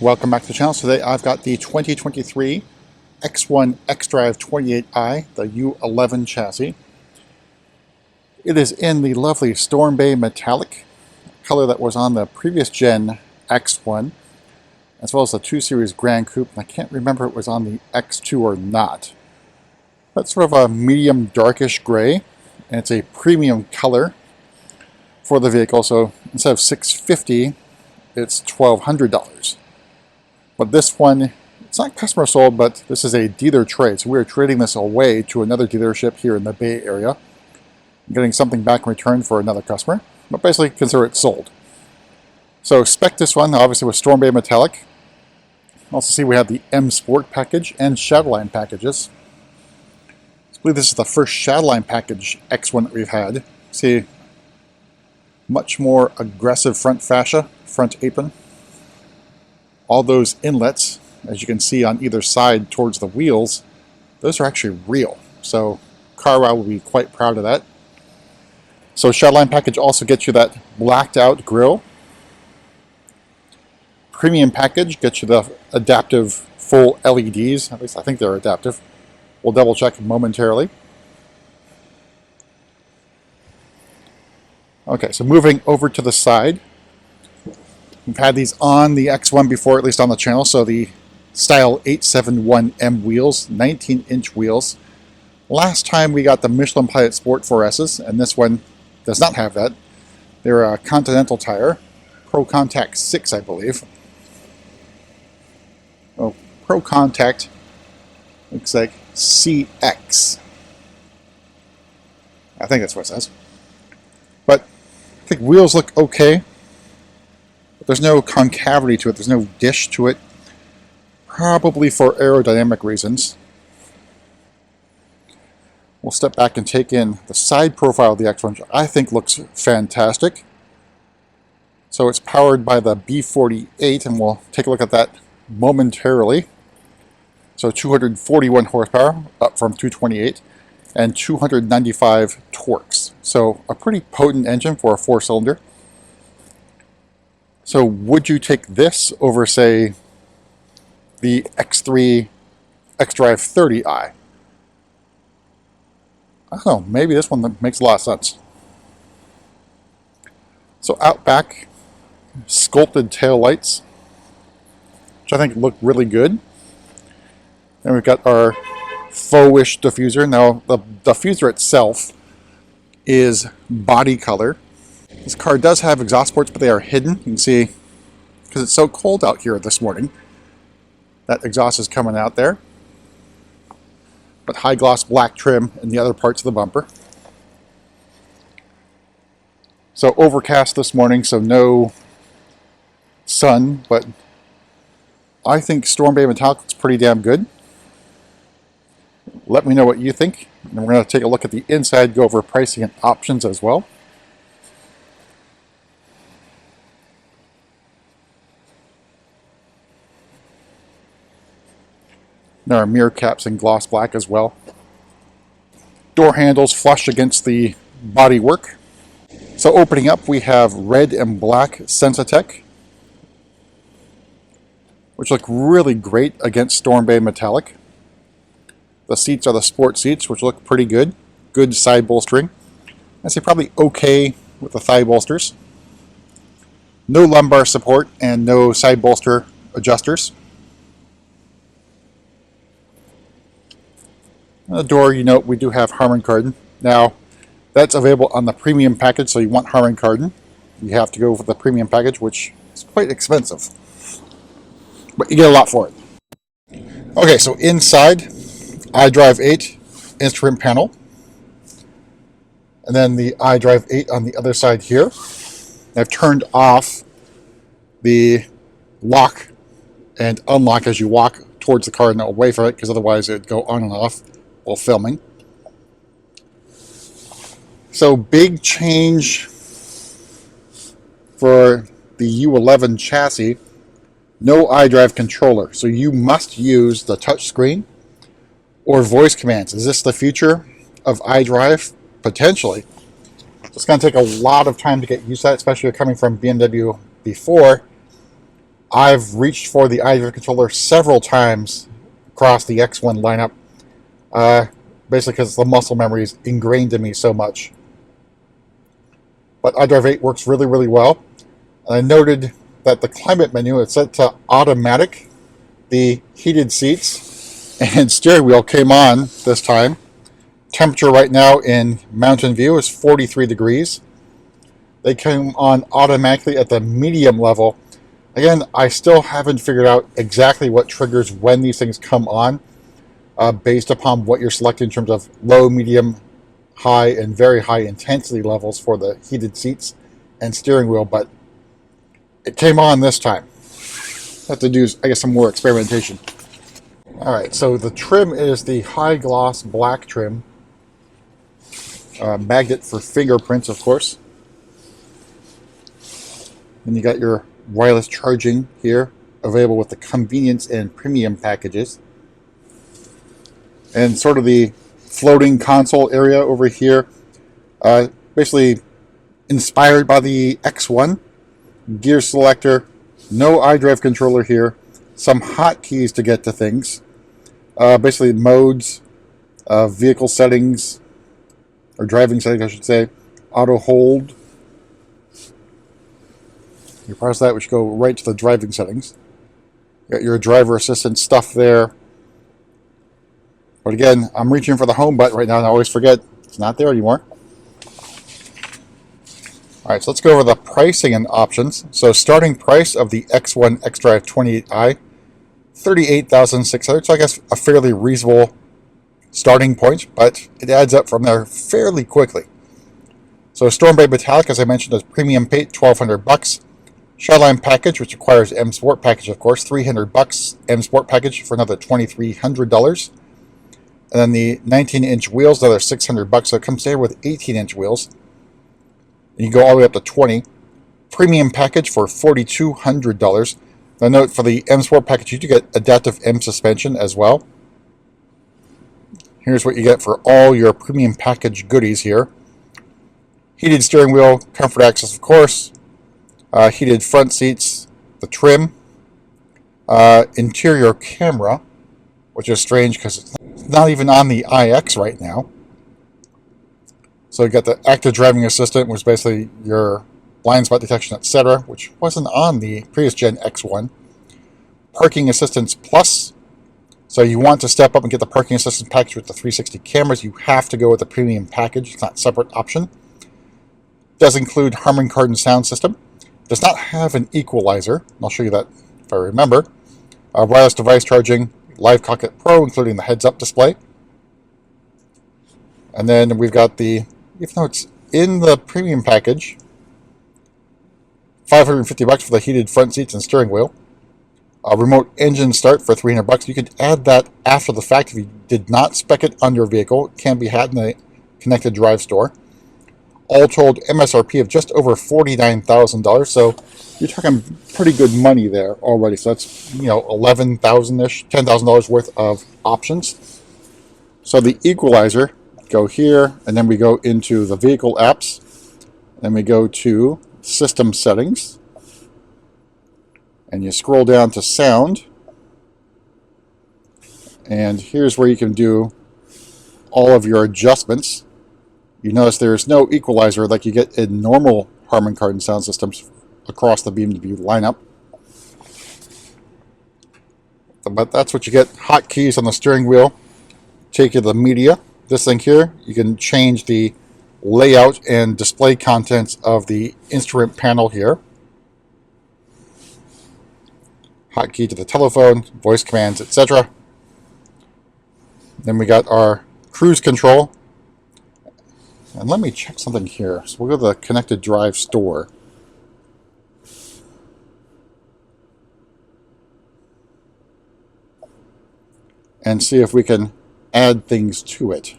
Welcome back to the channel. Today I've got the 2023 X1 xDrive28i, the U11 chassis. It is in the lovely Storm Bay Metallic, color that was on the previous gen X1, as well as the 2 Series Grand Coupe. And I can't remember if it was on the X2 or not. That's sort of a medium darkish gray, and it's a premium color for the vehicle. So instead of $650, it's $1,200. But this one, it's not customer sold, but this is a dealer trade. So we're trading this away to another dealership here in the Bay Area, getting something back in return for another customer, but basically consider it sold. So expect this one, obviously with Storm Bay Metallic. Also see we have the M Sport package and shadowline packages. I believe this is the first shadowline package X1 that we've had. See, much more aggressive front fascia, front apron. All those inlets, as you can see on either side towards the wheels, those are actually real. So Carwow will be quite proud of that. So shadowline package also gets you that blacked out grille. Premium package gets you the adaptive full LEDs. At least I think they're adaptive. We'll double check momentarily. Okay, so moving over to the side. We've had these on the X1 before, at least on the channel. So the Style 871M wheels, 19-inch wheels. Last time we got the Michelin Pilot Sport 4S's, and this one does not have that. They're a Continental tire, Pro Contact 6, I believe. Oh, Pro Contact looks like CX. I think that's what it says. But I think wheels look okay. But there's no concavity to it. There's no dish to it. Probably for aerodynamic reasons. We'll step back and take in the side profile of the X1, which I think looks fantastic. So it's powered by the B48, and we'll take a look at that momentarily. So 241 horsepower, up from 228, and 295 torques. So a pretty potent engine for a 4-cylinder. So would you take this over, say, the X3 xDrive30i? I don't know, maybe this one makes a lot of sense. So out back, sculpted tail lights, which I think look really good. And we've got our faux-ish diffuser. Now, the diffuser itself is body color. This car does have exhaust ports, but they are hidden. You can see, because it's so cold out here this morning, that exhaust is coming out there. But high gloss black trim in the other parts of the bumper. So overcast this morning, so no sun, but I think Storm Bay Metallic looks pretty damn good. Let me know what you think. And we're going to take a look at the inside, go over pricing and options as well. There are mirror caps in gloss black as well. Door handles flush against the bodywork. So opening up, we have red and black Sensatec, which look really great against Storm Bay Metallic. The seats are the sport seats, which look pretty good. Good side bolstering. I'd say probably okay with the thigh bolsters. No lumbar support and no side bolster adjusters. On the door, you note we do have Harman Kardon. Now, that's available on the premium package, so you want Harman Kardon. You have to go for the premium package, which is quite expensive. But you get a lot for it. Okay, so inside, iDrive 8 instrument panel. And then the iDrive 8 on the other side here. I've turned off the lock and unlock as you walk towards the car and away from it, because otherwise it would go on and off while filming. So big change for the U11 chassis. No iDrive controller, so you must use the touch screen or voice commands. Is this the future of iDrive? Potentially. It's going to take a lot of time to get used to that, especially if you're coming from BMW before. I've reached for the iDrive controller several times across the X1 lineup, basically because the muscle memory is ingrained in me so much. But iDrive 8 works really, really well. And I noted that the climate menu is set to automatic. The heated seats and steering wheel came on this time. Temperature right now in Mountain View is 43 degrees. They came on automatically at the medium level. Again, I still haven't figured out exactly what triggers when these things come on, based upon what you're selecting in terms of low, medium, high, and very high intensity levels for the heated seats and steering wheel, but it came on this time. Have to do, I guess, some more experimentation. Alright, so the trim is the high gloss black trim. Magnet for fingerprints, of course. And you got your wireless charging here, available with the convenience and premium packages. And sort of the floating console area over here, basically inspired by the X1. Gear selector, no iDrive controller here, some hotkeys to get to things. Basically modes, vehicle settings, or driving settings I should say, auto hold. You press that, which go right to the driving settings. You got your driver assistant stuff there. But again, I'm reaching for the home button right now and I always forget it's not there anymore. Alright, so let's go over the pricing and options. So starting price of the X1 xDrive28i, $38,600. So I guess a fairly reasonable starting point, but it adds up from there fairly quickly. So Storm Bay Metallic, as I mentioned, is premium paint, $1,200. Shadowline package, which requires M Sport package, of course, $300. M Sport package for another $2,300. And then the 19-inch wheels, another $600. So it comes there with 18-inch wheels. You can go all the way up to 20. Premium package for $4,200. Now note, for the M Sport package, you do get adaptive M suspension as well. Here's what you get for all your premium package goodies here. Heated steering wheel, comfort access, of course. Heated front seats, the trim. Interior camera, which is strange because it's not even on the iX right now. So you got the active driving assistant, which is basically your blind spot detection, etc., which wasn't on the previous gen X1. Parking Assistance Plus. So you want to step up and get the Parking Assistance package with the 360 cameras, you have to go with the premium package. It's not a separate option. Does include Harman Kardon sound system. Does not have an equalizer. I'll show you that if I remember. Wireless device charging, Live Cockpit Pro, including the heads-up display. And then we've got the, even though it's in the premium package, $550 for the heated front seats and steering wheel. Remote engine start for $300. You could add that after the fact if you did not spec it on your vehicle. It can be had in the connected drive store. All told, MSRP of just over $49,000. So you're talking pretty good money there already. So that's, you know, $11,000-ish, $10,000 worth of options. So the equalizer, go here, and then we go into the vehicle apps. Then we go to system settings. And you scroll down to sound. And here's where you can do all of your adjustments. You notice there's no equalizer like you get in normal Harman Kardon sound systems across the BMW lineup. But that's what you get. Hotkeys on the steering wheel take you to the media. This thing here, you can change the layout and display contents of the instrument panel here. Hotkey to the telephone, voice commands, etc. Then we got our cruise control. And let me check something here. So we'll go to the connected drive store. And see if we can add things to it.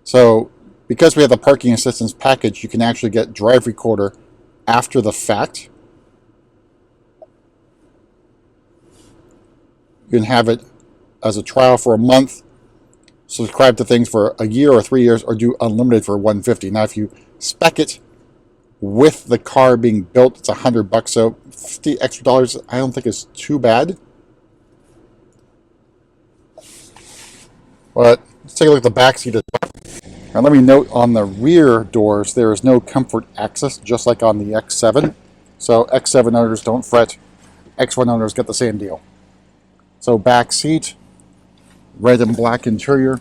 So, because we have the parking assistance package, you can actually get Drive Recorder after the fact. You can have it as a trial for a month, subscribe to things for a year or 3 years, or do unlimited for $150. Now, if you spec it with the car being built, it's $100, so $50 extra I don't think is too bad. But let's take a look at the back seat as well. And let me note, on the rear doors there is no comfort access, just like on the X7. So X7 owners, don't fret. X1 owners get the same deal. So back seat, red and black interior.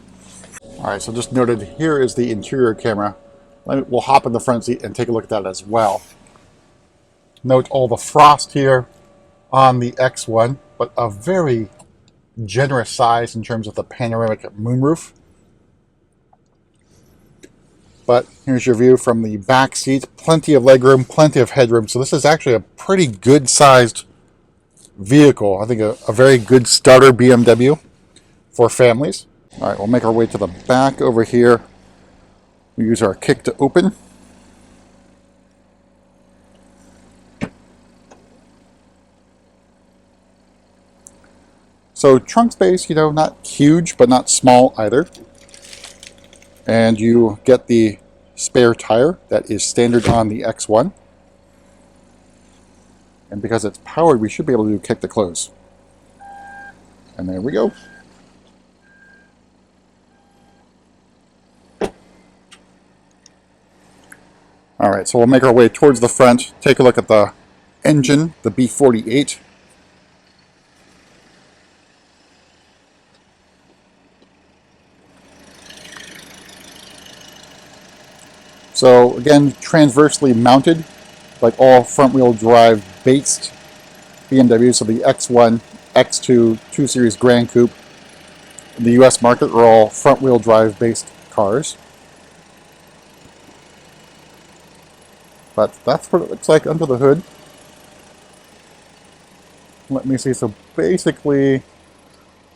Alright, so just noted, here is the interior camera. We'll hop in the front seat and take a look at that as well. Note all the frost here on the X1, but a very generous size in terms of the panoramic moonroof. But here's your view from the back seat. Plenty of legroom, plenty of headroom. So this is actually a pretty good sized vehicle. I think a very good starter BMW for families. All right, we'll make our way to the back over here. We use our kick to open. So trunk space, not huge, but not small either. And you get the spare tire that is standard on the X1. And because it's powered, we should be able to kick to close. And there we go. Alright, so we'll make our way towards the front, take a look at the engine, the B48. So again, transversely mounted, like all front-wheel drive based BMWs. So the X1, X2, 2 Series Grand Coupe in the US market are all front-wheel drive based cars. But that's what it looks like under the hood. Let me see, so basically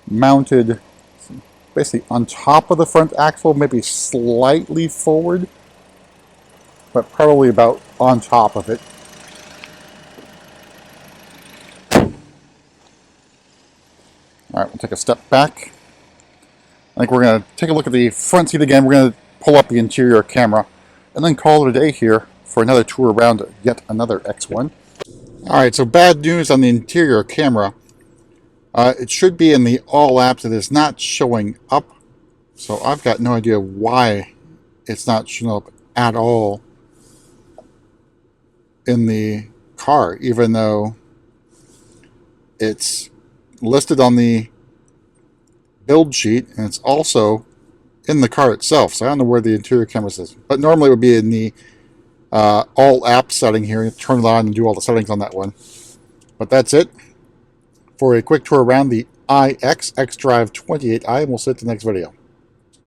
mounted basically on top of the front axle, maybe slightly forward, but probably about on top of it. All right, we'll take a step back. I think we're going to take a look at the front seat again. We're going to pull up the interior camera and then call it a day here for another tour around yet another X1. All right, so bad news on the interior camera. It should be in the all apps. It is not showing up. So I've got no idea why it's not showing up at all in the car, even though it's listed on the build sheet and it's also in the car itself. So I don't know where the interior camera is, but normally it would be in the all app setting here. You turn it on and do all the settings on that one. But that's it for a quick tour around the xDrive28i, and we'll see you in the next video.